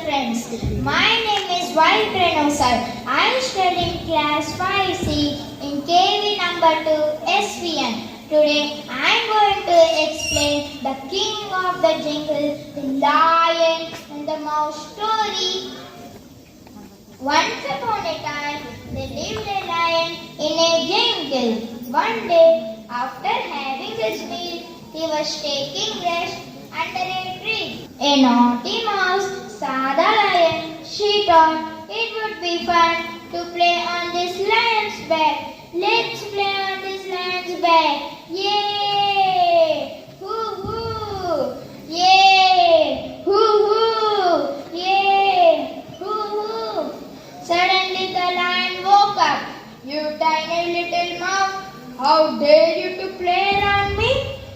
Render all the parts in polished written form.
friends. My name is Visakhapatnam. I am studying class 5C in KV number 2 SVN. Today I am going to explain the king of the jungle, the lion and the mouse story. Once upon a time, there lived a lion in a jungle. One day, after having his meal, he was taking rest under a tree. A naughty mouse saw the lion. She thought it would be fun to play on this lion's back. Let's play on this lion's back. Yay! Hoo hoo! Yay! Hoo hoo! Yay! Hoo hoo! Suddenly the lion woke up. You tiny little mouse, how dare you to play around me?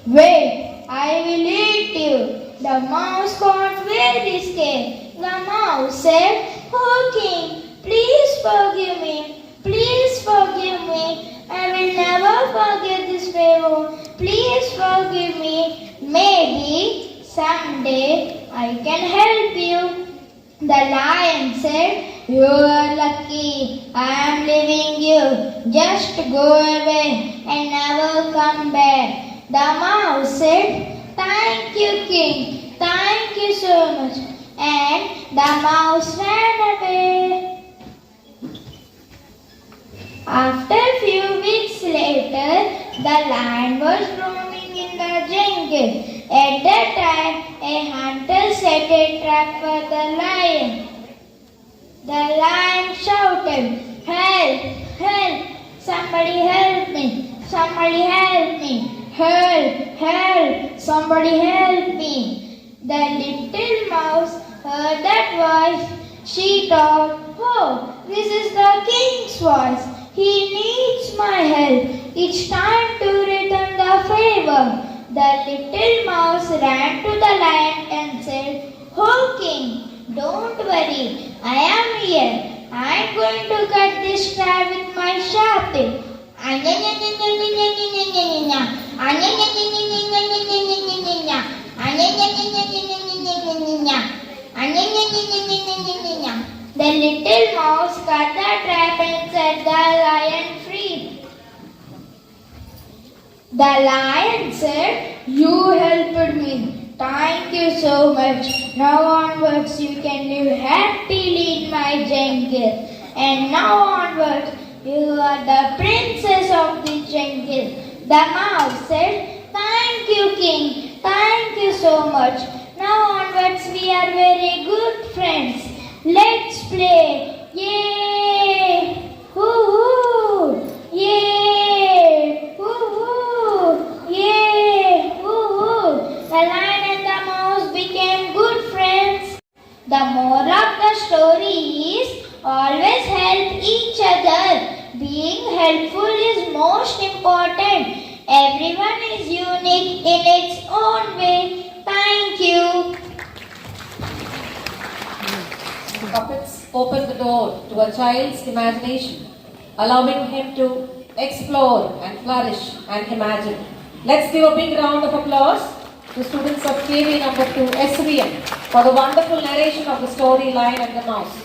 Wait, I will eat you. The mouse got very scared. The mouse said, "Oh king, please forgive me. Please forgive me. I will never forget this favor. Please forgive me. Maybe someday I can help you." The lion said, "You are lucky. I am leaving you. Just go away and never come back." The mouse said, "Thank you, king. Thank you so much." And the mouse ran away. After a few weeks later, the lion was roaming in the jungle. At that time, a hunter set a trap for the lion. The lion shouted, "Help! Help! Somebody help me! Somebody help me! Help! Help! Somebody help me!" The little mouse heard that voice. She thought, "Oh, this is the king's voice. He needs my help. It's time to return the favor." The little mouse ran to the lion and said, "Oh king, don't worry. I am here. I am going to cut this trap with my sharp tip." The little mouse cut the trap and set the lion free. The lion said, "You helped me. Thank you so much. Now onwards you can live happily in my jungle. And now onwards you are the princess of the jungle." The mouse said, "Thank you, king. Thank you so much. Now onwards we are very good friends. Let's play. Yay! Hoo hoo! Yay! Hoo hoo! Yay! Hoo hoo! The lion and the mouse became good friends. The moral of the story is always help each other. Being helpful is most important. Everyone is unique in its own way. Thank you. Puppets open the door to a child's imagination, allowing him to explore and flourish and imagine. Let's give a big round of applause to students of KV number 2 SVM for the wonderful narration of the story Lion and the Mouse.